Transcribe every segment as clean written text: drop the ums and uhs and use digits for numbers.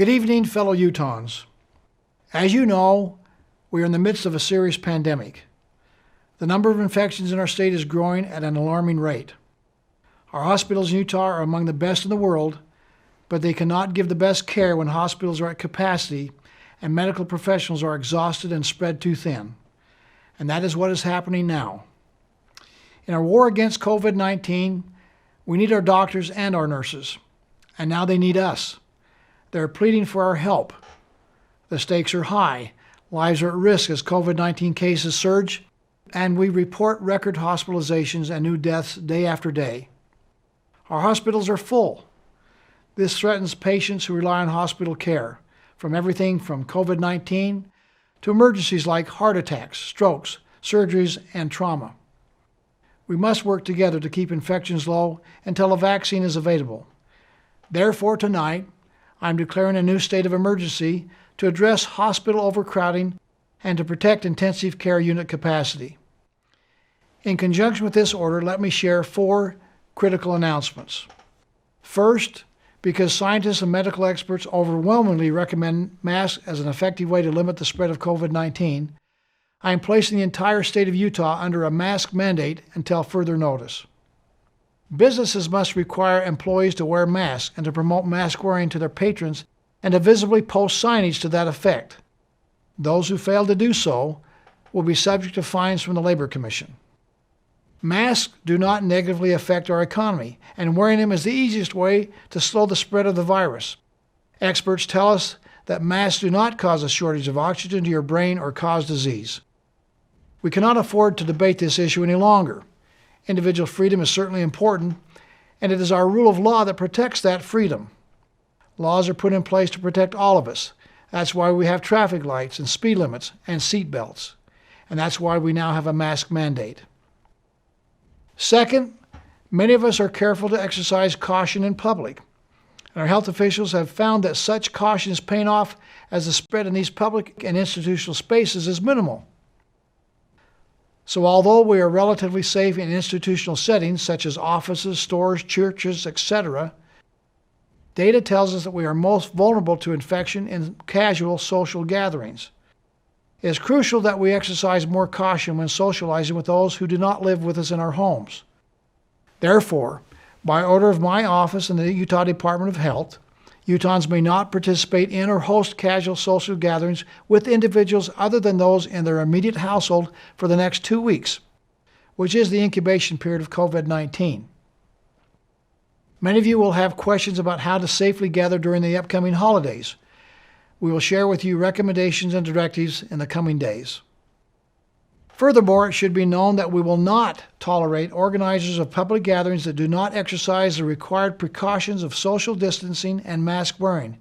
Good evening, fellow Utahns. As you know, we are in the midst of a serious pandemic. The number of infections in our state is growing at an alarming rate. Our hospitals in Utah are among the best in the world, but they cannot give the best care when hospitals are at capacity and medical professionals are exhausted and spread too thin. And that is what is happening now. In our war against COVID-19, we need our doctors and our nurses, and now they need us. They're pleading for our help. The stakes are high. Lives are at risk as COVID-19 cases surge, and we report record hospitalizations and new deaths day after day. Our hospitals are full. This threatens patients who rely on hospital care, from everything from COVID-19 to emergencies like heart attacks, strokes, surgeries, and trauma. We must work together to keep infections low until a vaccine is available. Therefore, tonight, I'm declaring a new state of emergency to address hospital overcrowding and to protect intensive care unit capacity. In conjunction with this order, let me share 4 critical announcements. First, because scientists and medical experts overwhelmingly recommend masks as an effective way to limit the spread of COVID-19, I am placing the entire state of Utah under a mask mandate until further notice. Businesses must require employees to wear masks and to promote mask wearing to their patrons and to visibly post signage to that effect. Those who fail to do so will be subject to fines from the Labor Commission. Masks do not negatively affect our economy, and wearing them is the easiest way to slow the spread of the virus. Experts tell us that masks do not cause a shortage of oxygen to your brain or cause disease. We cannot afford to debate this issue any longer. Individual freedom is certainly important, and it is our rule of law that protects that freedom. Laws are put in place to protect all of us. That's why we have traffic lights and speed limits and seat belts. And that's why we now have a mask mandate. Second, many of us are careful to exercise caution in public. And our health officials have found that such caution is paying off as the spread in these public and institutional spaces is minimal. So although we are relatively safe in institutional settings such as offices, stores, churches, etc., data tells us that we are most vulnerable to infection in casual social gatherings. It is crucial that we exercise more caution when socializing with those who do not live with us in our homes. Therefore, by order of my office and the Utah Department of Health, Utahns may not participate in or host casual social gatherings with individuals other than those in their immediate household for the next 2 weeks, which is the incubation period of COVID-19. Many of you will have questions about how to safely gather during the upcoming holidays. We will share with you recommendations and directives in the coming days. Furthermore, it should be known that we will not tolerate organizers of public gatherings that do not exercise the required precautions of social distancing and mask wearing.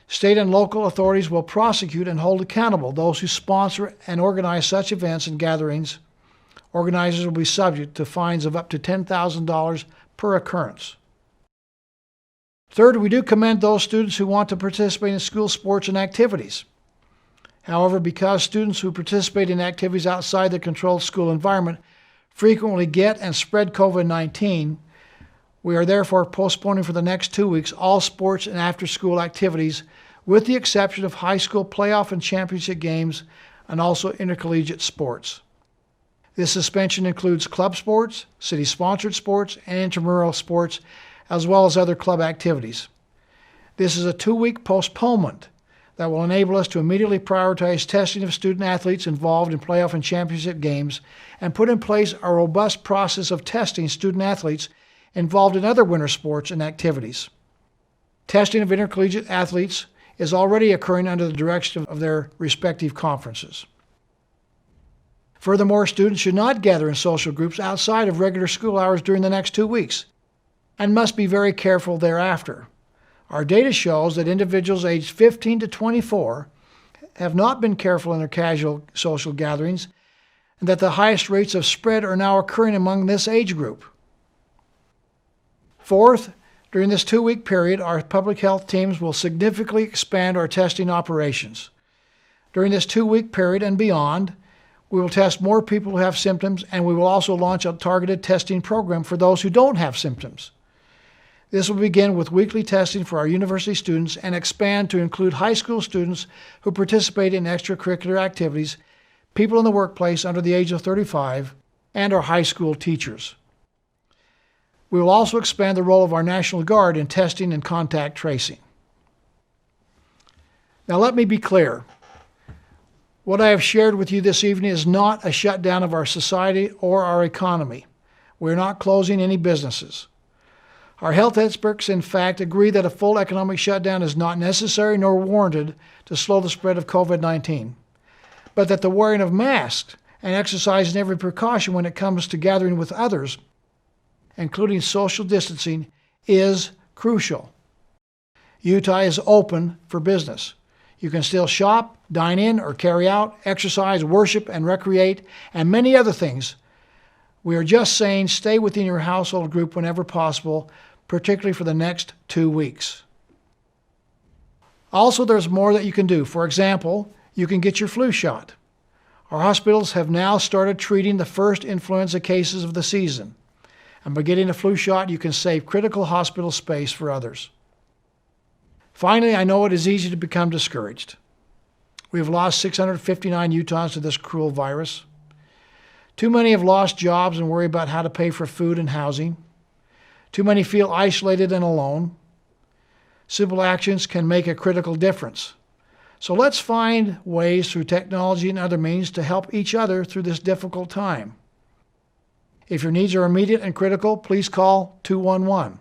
State and local authorities will prosecute and hold accountable those who sponsor and organize such events and gatherings. Organizers will be subject to fines of up to $10,000 per occurrence. Third, we do commend those students who want to participate in school sports and activities. However, because students who participate in activities outside the controlled school environment frequently get and spread COVID-19, we are therefore postponing for the next 2 weeks all sports and after-school activities, with the exception of high school playoff and championship games and also intercollegiate sports. This suspension includes club sports, city-sponsored sports, and intramural sports, as well as other club activities. This is a 2-week postponement that will enable us to immediately prioritize testing of student athletes involved in playoff and championship games and put in place a robust process of testing student athletes involved in other winter sports and activities. Testing of intercollegiate athletes is already occurring under the direction of their respective conferences. Furthermore, students should not gather in social groups outside of regular school hours during the next 2 weeks and must be very careful thereafter. Our data shows that individuals aged 15 to 24 have not been careful in their casual social gatherings, and that the highest rates of spread are now occurring among this age group. Fourth, during this 2-week period, our public health teams will significantly expand our testing operations. During this 2-week period and beyond, we will test more people who have symptoms, and we will also launch a targeted testing program for those who don't have symptoms. This will begin with weekly testing for our university students and expand to include high school students who participate in extracurricular activities, people in the workplace under the age of 35, and our high school teachers. We will also expand the role of our National Guard in testing and contact tracing. Now let me be clear. What I have shared with you this evening is not a shutdown of our society or our economy. We're not closing any businesses. Our health experts, in fact, agree that a full economic shutdown is not necessary nor warranted to slow the spread of COVID-19, but that the wearing of masks and exercising every precaution when it comes to gathering with others, including social distancing, is crucial. Utah is open for business. You can still shop, dine in, or carry out, exercise, worship, and recreate, and many other things. We are just saying stay within your household group whenever possible, particularly for the next 2 weeks. Also, there's more that you can do. For example, you can get your flu shot. Our hospitals have now started treating the first influenza cases of the season. And by getting a flu shot, you can save critical hospital space for others. Finally, I know it is easy to become discouraged. We have lost 659 Utahns to this cruel virus. Too many have lost jobs and worry about how to pay for food and housing. Too many feel isolated and alone. Simple actions can make a critical difference. So let's find ways through technology and other means to help each other through this difficult time. If your needs are immediate and critical, please call 211.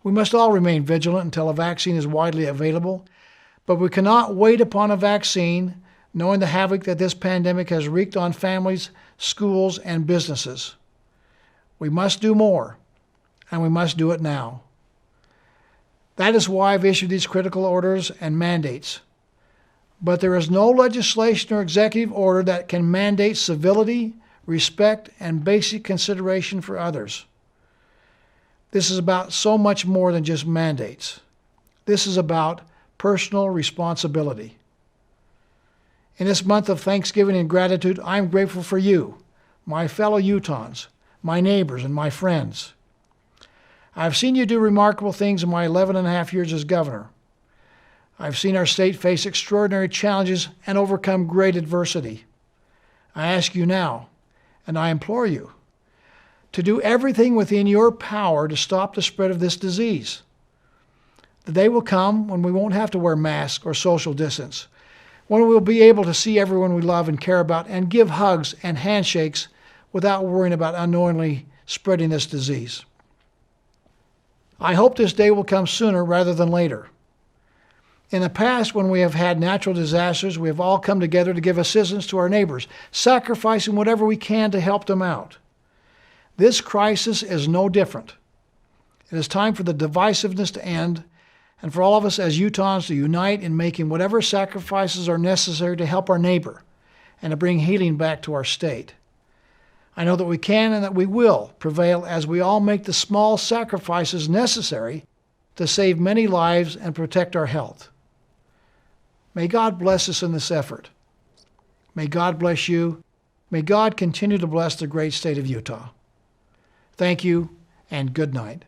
We must all remain vigilant until a vaccine is widely available, but we cannot wait upon a vaccine knowing the havoc that this pandemic has wreaked on families, schools, and businesses. We must do more, and we must do it now. That is why I've issued these critical orders and mandates. But there is no legislation or executive order that can mandate civility, respect, and basic consideration for others. This is about so much more than just mandates. This is about personal responsibility. In this month of Thanksgiving and gratitude, I am grateful for you, my fellow Utahns, my neighbors, and my friends. I've seen you do remarkable things in my 11 and a half years as governor. I've seen our state face extraordinary challenges and overcome great adversity. I ask you now, and I implore you, to do everything within your power to stop the spread of this disease. The day will come when we won't have to wear masks or social distance, when we'll be able to see everyone we love and care about and give hugs and handshakes without worrying about unknowingly spreading this disease. I hope this day will come sooner rather than later. In the past, when we have had natural disasters, we have all come together to give assistance to our neighbors, sacrificing whatever we can to help them out. This crisis is no different. It is time for the divisiveness to end and for all of us as Utahns to unite in making whatever sacrifices are necessary to help our neighbor and to bring healing back to our state. I know that we can and that we will prevail as we all make the small sacrifices necessary to save many lives and protect our health. May God bless us in this effort. May God bless you. May God continue to bless the great state of Utah. Thank you, and good night.